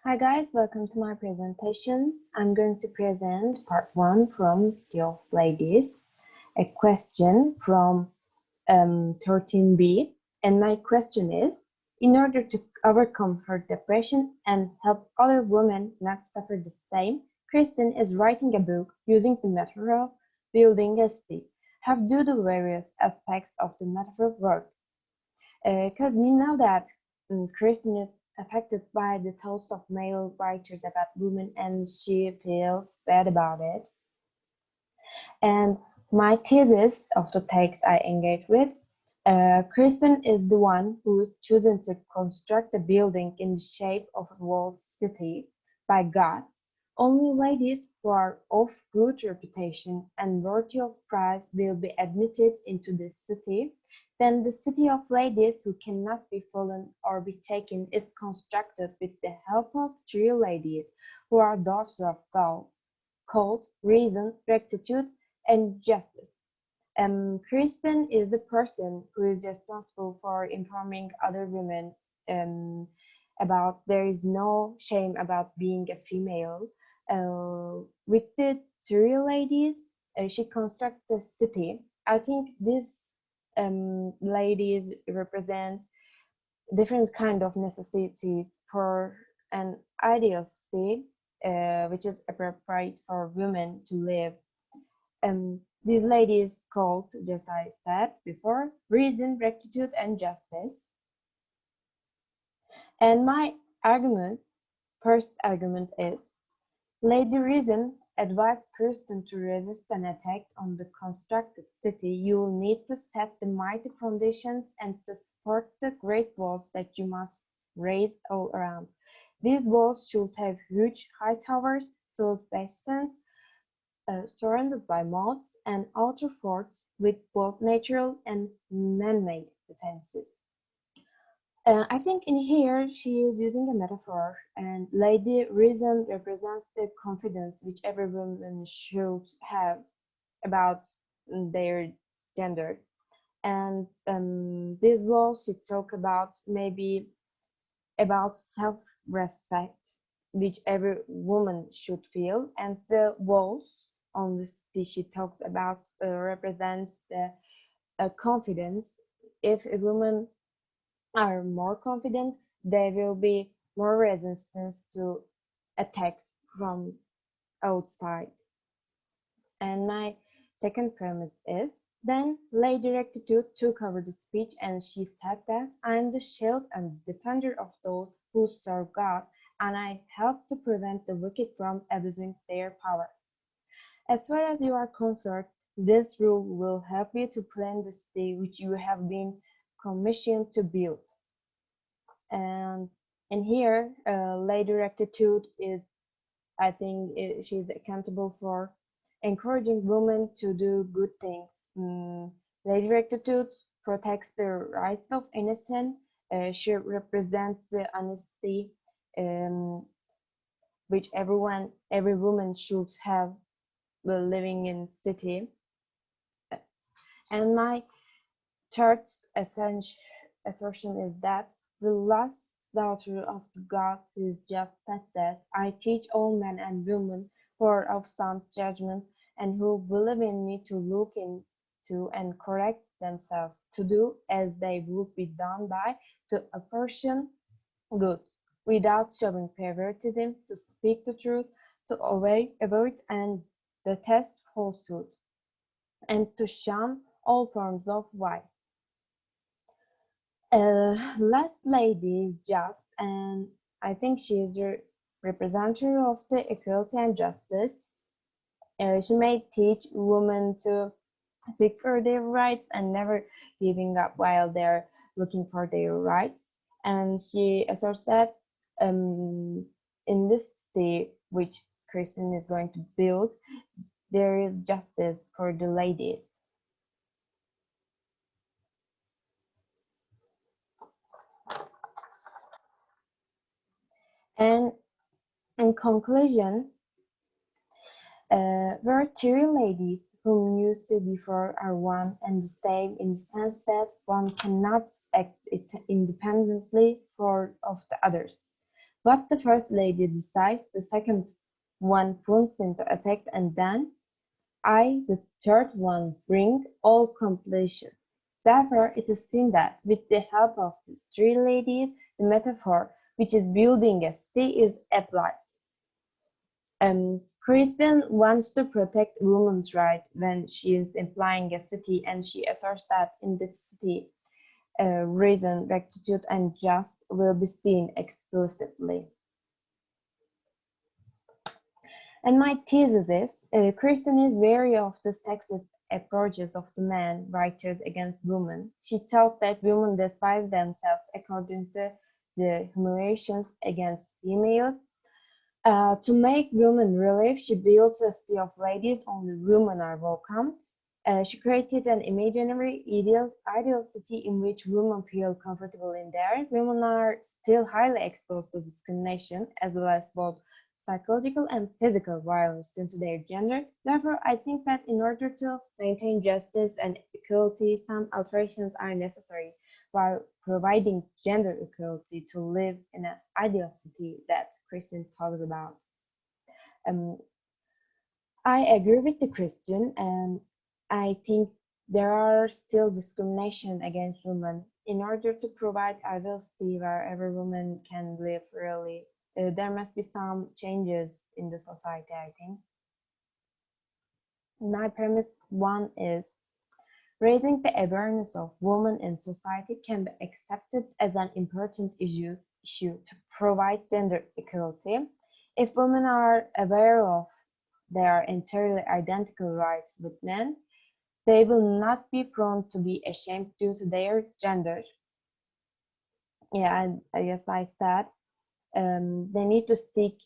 Hi guys, welcome to my presentation. I'm going to present part 1 from City of Ladies, a question from 13B. And my question is, in order to overcome her depression and help other women not suffer the same, Kristen is writing a book using the metaphor of building a city. How do the various aspects of the metaphor work? Because we know that Kristen is affected by the thoughts of male writers about women and she feels bad about it. And my thesis of the text I engage with, Kristen is the one who is chosen to construct a building in the shape of a walled city by God. Only ladies who are of good reputation and worthy of prize will be admitted into the city. Then the city of ladies who cannot be fallen or be taken is constructed with the help of three ladies who are daughters of God, called reason, rectitude, and justice. Kristen is the person who is responsible for informing other women about there is no shame about being a female. With the three ladies, she constructs the city. I think these ladies represent different kind of necessities for an ideal state, which is appropriate for women to live. These ladies called, just I said before, reason, rectitude, and justice. And my first argument is, Lady Reason advised Kirsten to resist an attack on the constructed city. You will need to set the mighty foundations and to support the great walls that you must raise all around. These walls should have huge high towers, so bastions, surrounded by moats and outer forts with both natural and man-made defenses. I think in here she is using a metaphor, and Lady Reason represents the confidence which every woman should have about their gender. And this walls she talk about maybe about self-respect, which every woman should feel, and the walls on the city she talks about represents the confidence. If a woman are more confident, there will be more resistance to attacks from outside. And my second premise is, then Lady Rectitude took over the speech and she said that I am the shield and defender of those who serve God, and I help to prevent the wicked from abusing their power. As far as you are concerned, this rule will help you to plan the city which you have been commissioned to build. And in here, Lady Rectitude is, I think, she's accountable for encouraging women to do good things. Lady Rectitude protects the rights of innocent. She represents the honesty which every woman should have while living in city. And my third assertion is that the last daughter of the God who is just said that I teach all men and women who are of sound judgment and who believe in me to look into and correct themselves, to do as they would be done by, to apportion good, without showing favoritism, to speak the truth, to avoid and detest falsehood, and to shun all forms of vice. Last lady is just, and I think she is the representative of the equality and justice. She may teach women to seek for their rights and never giving up while they're looking for their rights. And she asserts that in this state which Kristen is going to build, there is justice for the ladies. And in conclusion, where three ladies whom used to before are one and the same in the sense that one cannot act independently of the others. What the first lady decides, the second one puts into effect, and then I, the third one, bring all completion. Therefore, it is seen that with the help of these three ladies, the metaphor, which is building a city, is applied. Kristen wants to protect women's rights when she is implying a city, and she asserts that in the city, reason, rectitude, and just will be seen explicitly. And my thesis is, Kristen is wary of the sexist approaches of the men writers against women. She thought that women despise themselves according to the humiliations against females. To make women relieve, she built a city of ladies, only women are welcomed. She created an imaginary ideal city in which women feel comfortable in there. Women are still highly exposed to discrimination, as well as both psychological and physical violence due to their gender. Therefore, I think that in order to maintain justice and equality, some alterations are necessary while providing gender equality to live in an ideal city that Kristen talks about. I agree with the Christian, and I think there are still discrimination against women. In order to provide diversity where every woman can live freely, there must be some changes in the society, I think. My premise one is raising the awareness of women in society can be accepted as an important issue to provide gender equality. If women are aware of their entirely identical rights with men, they will not be prone to be ashamed due to their gender. Yeah, and I guess I said they need to seek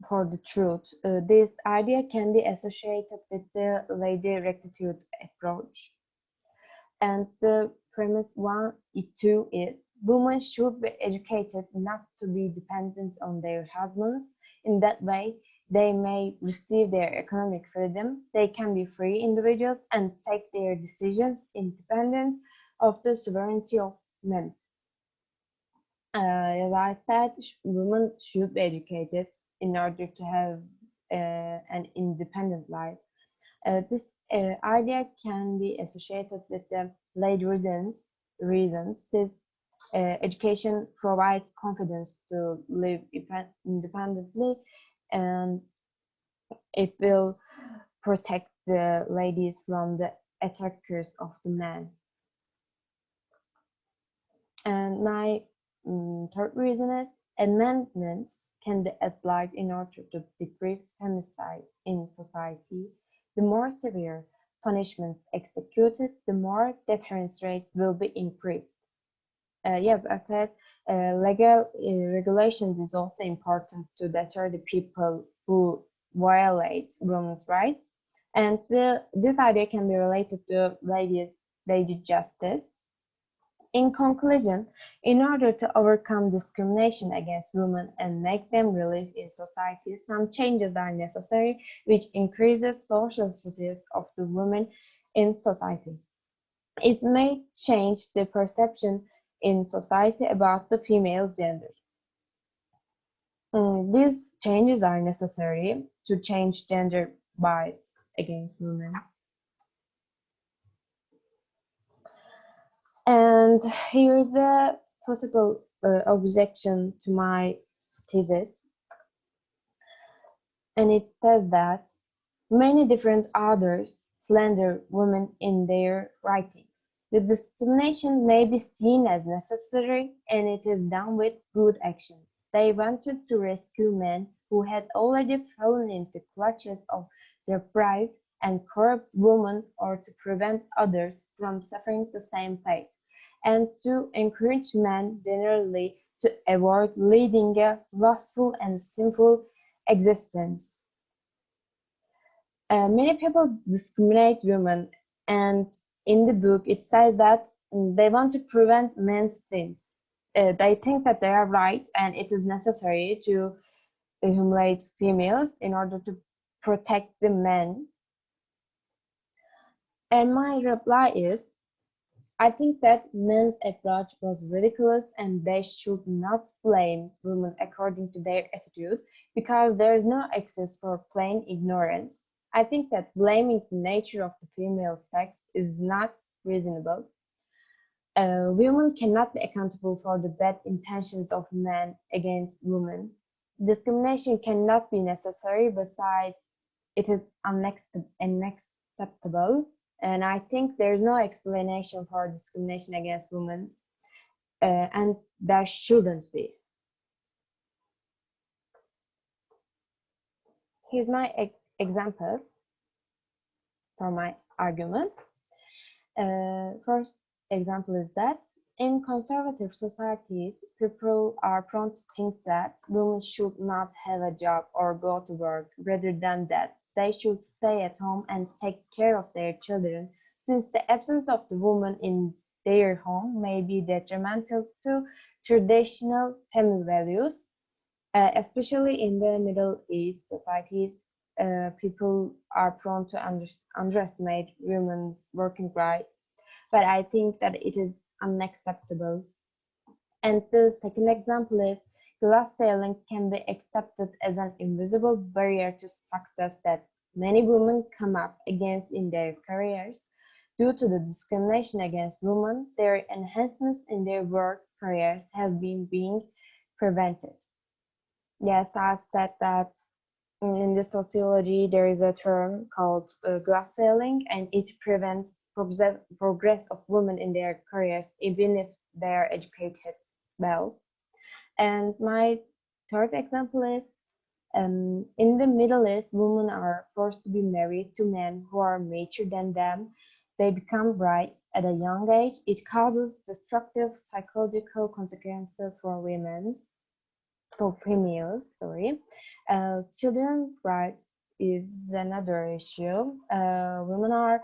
for the truth. This idea can be associated with the lady rectitude approach. And the premise 1-2 is women should be educated not to be dependent on their husbands. In that way, they may receive their economic freedom. They can be free individuals and take their decisions independent of the sovereignty of men. As I said, women should be educated in order to have an independent life. This idea can be associated with the late reasons. This education provides confidence to live independently, and it will protect the ladies from the attackers of the men. And my third reason is amendments can be applied in order to decrease femicide in society. The more severe punishments executed, the more deterrence rate will be increased. Yes, I said legal regulations is also important to deter the people who violate women's rights. And this idea can be related to lady justice. In conclusion, in order to overcome discrimination against women and make them relive in society, some changes are necessary, which increases social status of the women in society. It may change the perception in society about the female gender. These changes are necessary to change gender bias against women. And here's the possible objection to my thesis. And it says that many different authors slander women in their writings. The discrimination may be seen as necessary, and it is done with good actions. They wanted to rescue men who had already fallen into clutches of their pride and corrupt women, or to prevent others from suffering the same fate, and to encourage men generally to avoid leading a lustful and sinful existence. Many people discriminate women, and in the book it says that they want to prevent men's sins. They think that they are right and it is necessary to humiliate females in order to protect the men. And my reply is, I think that men's approach was ridiculous and they should not blame women according to their attitude because there is no excuse for plain ignorance. I think that blaming the nature of the female sex is not reasonable. Women cannot be accountable for the bad intentions of men against women. Discrimination cannot be necessary, besides, it is unacceptable. And I think there's no explanation for discrimination against women, and there shouldn't be. Here's my examples for my argument. First example is that in conservative societies, people are prone to think that women should not have a job or go to work, rather than that they should stay at home and take care of their children, since the absence of the woman in their home may be detrimental to traditional family values. Especially in the Middle East societies, people are prone to underestimate women's working rights, but I think that it is unacceptable. And the second example is glass ceiling can be accepted as an invisible barrier to success that many women come up against in their careers. Due to the discrimination against women, their enhancements in their work careers has been being prevented. Yes, I said that in the sociology there is a term called glass ceiling, and it prevents progress of women in their careers, even if they are educated well. And my third example is in the Middle East, women are forced to be married to men who are mature than them. They become brides at a young age. It causes destructive psychological consequences for women. For females, sorry. Children's rights is another issue. Women are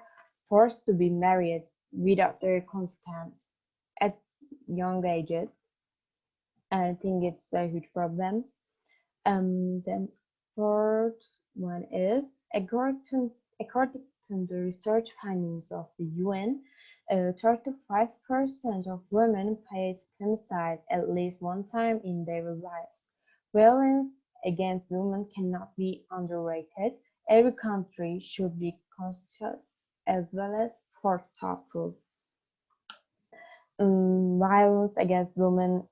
forced to be married without their consent at young ages. I think it's a huge problem. The fourth one is according to the research findings of the UN, 35% of women face femicide at least one time in their lives. Violence against women cannot be underrated. Every country should be conscious as well as thoughtful. Violence against women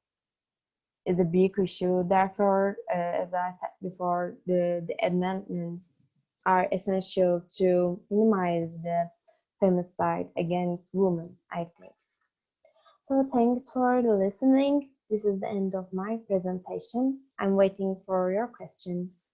is a big issue. Therefore, as I said before, the amendments are essential to minimize the femicide against women, I think. So thanks for listening. This is the end of my presentation. I'm waiting for your questions.